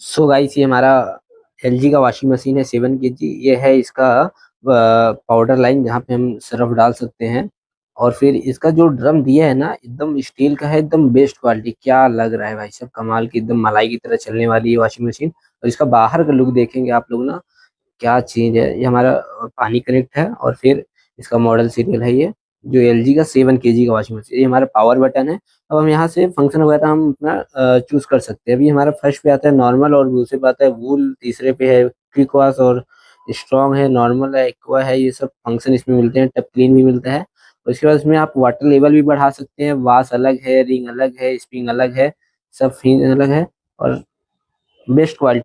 So guys, ये हमारा LG का वॉशिंग मशीन है 7 kg। ये है इसका पाउडर लाइन, जहाँ पे हम सर्फ डाल सकते हैं। और फिर इसका जो ड्रम दिया है ना, एकदम स्टील का है, एकदम बेस्ट क्वालिटी। क्या लग रहा है भाई साहब, कमाल की, एकदम मलाई की तरह चलने वाली है वॉशिंग मशीन। और इसका बाहर का लुक देखेंगे आप लोग ना, क्या चीज है। ये हमारा पानी कनेक्ट है, और फिर इसका मॉडल सीरियल है ये, जो एलजी का 7 kg का वॉशिंग मशीन। ये हमारा पावर बटन है। अब हम यहाँ से फंक्शन वगैरह हम अपना चूज कर सकते हैं। अभी हमारा फर्स्ट पे आता है नॉर्मल, और दूसरे पे आता है वूल, तीसरे पे है क्विक वॉश, और स्ट्रॉन्ग है, नॉर्मल है, एक्वा है। ये सब फंक्शन इसमें मिलते हैं। टप क्लीन भी मिलता है। उसके बाद इसमें आप वाटर लेवल भी बढ़ा सकते हैं। वाश अलग है, रिंग अलग है, स्प्रिंग अलग है, सब फिन अलग है, और बेस्ट क्वालिटी।